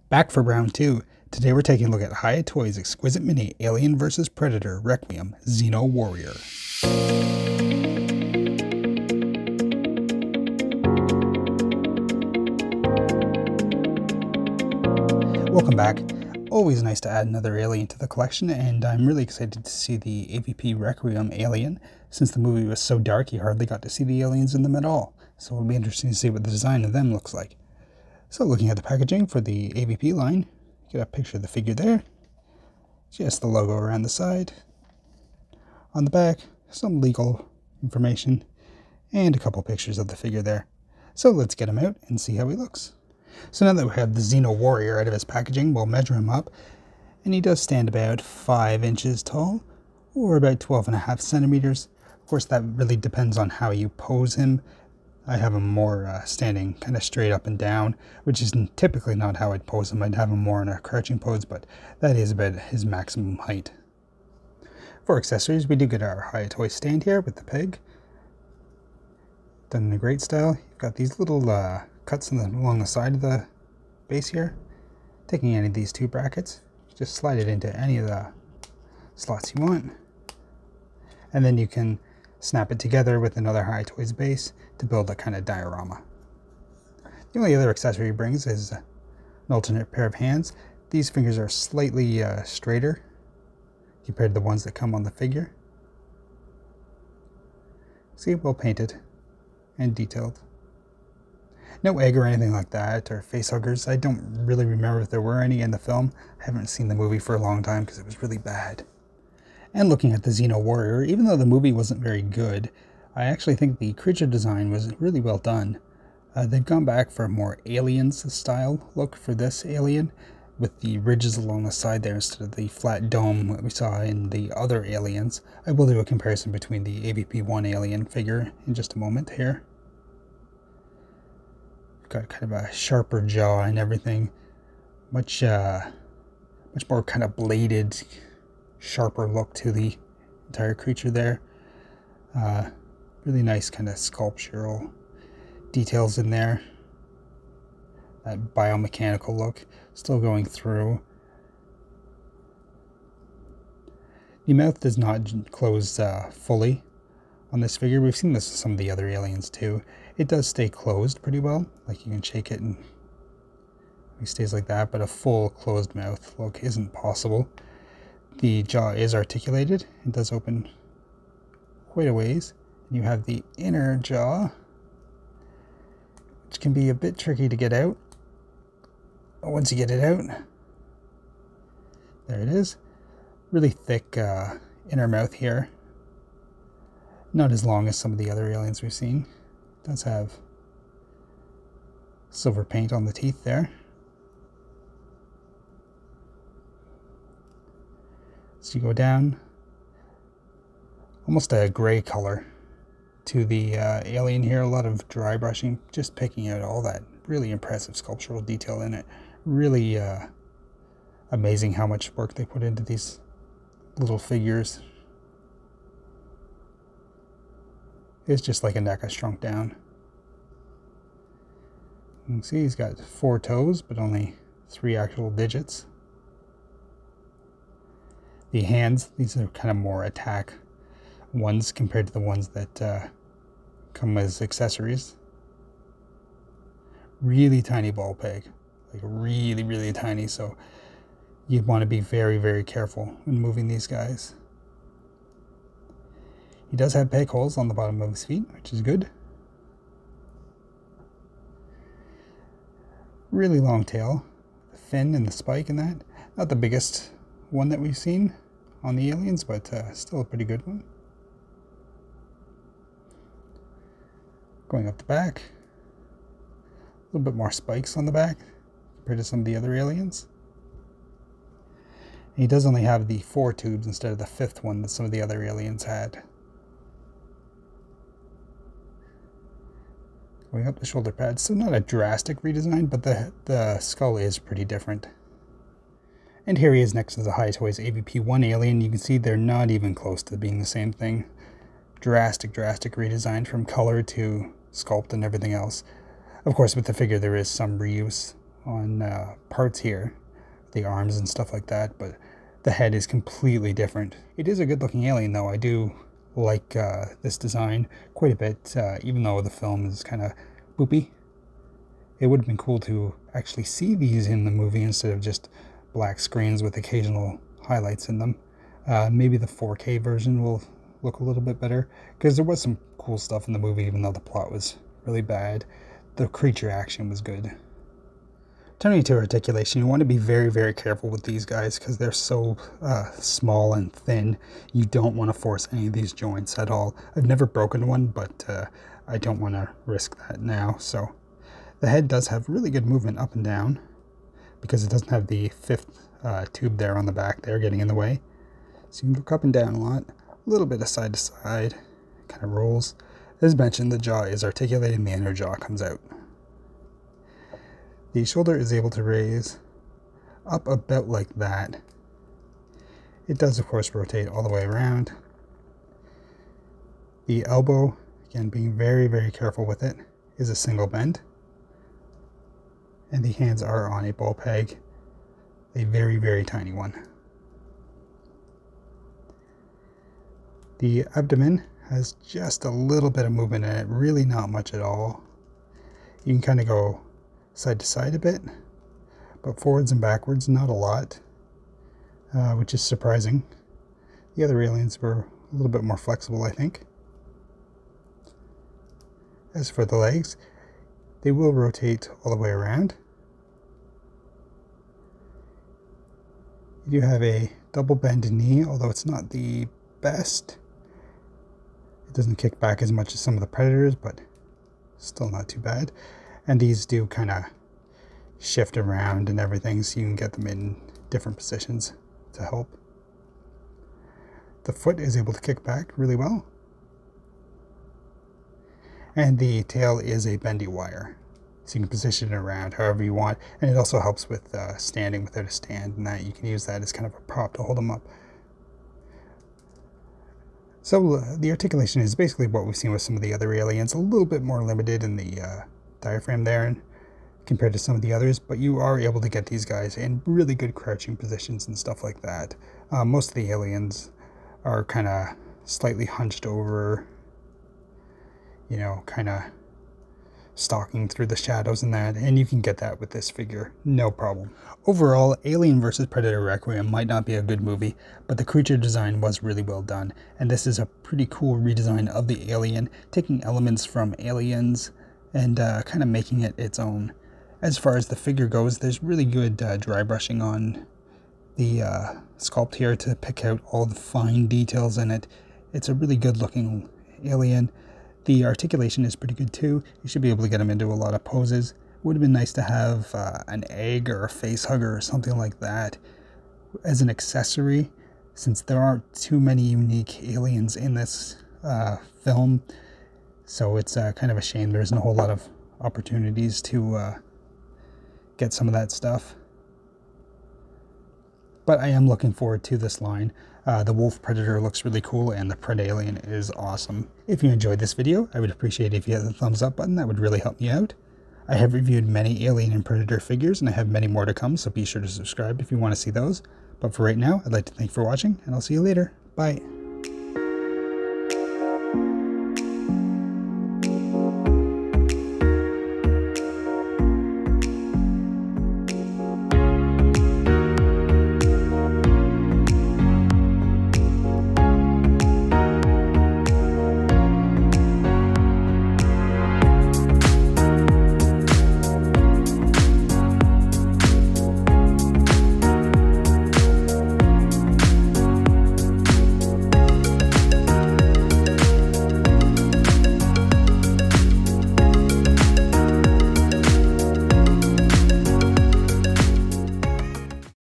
Back for round 2. Today we're taking a look at Hiya Toys Exquisite Mini Alien vs. Predator Requiem Xeno Warrior. Welcome back. Always nice to add another alien to the collection, and I'm really excited to see the AVP Requiem alien. Since the movie was so dark, you hardly got to see the aliens in them at all, so it'll be interesting to see what the design of them looks like. So looking at the packaging for the AVP line, get a picture of the figure there, just the logo around the side. On the back, some legal information, and a couple pictures of the figure there. So let's get him out and see how he looks. So now that we have the Xeno Warrior out of his packaging, we'll measure him up, and he does stand about 5 inches tall, or about 12.5 centimeters. Of course, that really depends on how you pose him. I have him more standing kind of straight up and down, which is typically not how I'd pose him. I'd have him more in a crouching pose, but that is about his maximum height. For accessories, we do get our Hiya Toys stand here with the peg. Done in a great style. You've got these little cuts along the side of the base here. Taking any of these two brackets, just slide it into any of the slots you want. And then you can snap it together with another Hiya Toys base to build a kind of diorama. The only other accessory he brings is an alternate pair of hands. These fingers are slightly straighter compared to the ones that come on the figure. See, well painted and detailed. No egg or anything like that, or face huggers. I don't really remember if there were any in the film. I haven't seen the movie for a long time because it was really bad. And looking at the Xeno Warrior, even though the movie wasn't very good, I actually think the creature design was really well done. They've gone back for a more Aliens style look for this alien, with the ridges along the side there instead of the flat dome that we saw in the other aliens. I will do a comparison between the AVP-1 alien figure in just a moment here. Got kind of a sharper jaw and everything, much more kind of bladed, sharper look to the entire creature there. Really nice kind of sculptural details in there. That biomechanical look still going through. The mouth does not close fully on this figure. We've seen this with some of the other aliens too. It does stay closed pretty well, like you can shake it and it stays like that, but a full closed mouth look isn't possible. The jaw is articulated. It does open quite a ways. You have the inner jaw, which can be a bit tricky to get out. But once you get it out, there it is. Really thick inner mouth here. Not as long as some of the other aliens we've seen. It does have silver paint on the teeth there. So you go down, almost a gray color to the alien here. A lot of dry brushing, just picking out all that really impressive sculptural detail in it. Really amazing how much work they put into these little figures. It's just like a NECA shrunk down. You can see he's got 4 toes, but only 3 actual digits. The hands, these are kind of more attack ones compared to the ones that come as accessories. Really tiny ball peg, like really, really tiny, so you'd want to be very, very careful when moving these guys. He does have peg holes on the bottom of his feet, which is good. Really long tail, the fin and the spike and that. Not the biggest one that we've seen on the aliens, but still a pretty good one. Going up the back, a little bit more spikes on the back compared to some of the other aliens. And he does only have the 4 tubes instead of the 5th one that some of the other aliens had. Going up the shoulder pads, so not a drastic redesign, but the skull is pretty different. And here he is next to the Hiya Toys AVP-1 alien. You can see they're not even close to being the same thing. Drastic redesign from color to sculpt and everything else. Of course, with the figure there is some reuse parts here, the arms and stuff like that, but the head is completely different. It is a good looking alien though. I do like this design quite a bit, even though the film is kind of boopy. It would have been cool to actually see these in the movie instead of just black screens with occasional highlights in them. Maybe the 4K version will look a little bit better, because there was some cool stuff in the movie even though the plot was really bad. The creature action was good. Turning to articulation, you want to be very, very careful with these guys because they're so small and thin. You don't want to force any of these joints at all. I've never broken one, but I don't want to risk that now. So the head does have really good movement up and down because it doesn't have the fifth tube there on the back there getting in the way. So you can look up and down a lot, a little bit of side to side, kind of rolls. As mentioned, the jaw is articulated and the inner jaw comes out. The shoulder is able to raise up about like that. It does, of course, rotate all the way around. The elbow, again, being very, very careful with it, is a single bend. And the hands are on a ball peg, a very, very tiny one. The abdomen has just a little bit of movement in it, really not much at all. You can kind of go side to side a bit, but forwards and backwards not a lot, which is surprising. The other aliens were a little bit more flexible, I think. As for the legs, they will rotate all the way around. You do have a double bend knee, although it's not the best. It doesn't kick back as much as some of the Predators, but still not too bad. And these do kind of shift around and everything, so you can get them in different positions to help. The foot is able to kick back really well. And the tail is a bendy wire, so you can position it around however you want. And it also helps with standing without a stand, and that you can use that as kind of a prop to hold them up. So the articulation is basically what we've seen with some of the other aliens, a little bit more limited in the diaphragm there compared to some of the others, but you are able to get these guys in really good crouching positions and stuff like that. Most of the aliens are kind of slightly hunched over, you know, kind of stalking through the shadows and that, and you can get that with this figure, no problem. Overall, Alien vs. Predator Requiem might not be a good movie, but the creature design was really well done, and this is a pretty cool redesign of the alien, taking elements from Aliens and kind of making it its own. As far as the figure goes, there's really good dry brushing on the sculpt here to pick out all the fine details in it. It's a really good looking alien. The articulation is pretty good too. You should be able to get him into a lot of poses. Would have been nice to have an egg or a face hugger or something like that as an accessory, since there aren't too many unique aliens in this film. So it's kind of a shame there isn't a whole lot of opportunities to get some of that stuff. But I am looking forward to this line. The Wolf Predator looks really cool, and the Pred Alien is awesome. If you enjoyed this video, I would appreciate it if you hit the thumbs up button. That would really help me out. I have reviewed many Alien and Predator figures, and I have many more to come, so be sure to subscribe if you want to see those. But for right now, I'd like to thank you for watching, and I'll see you later. Bye.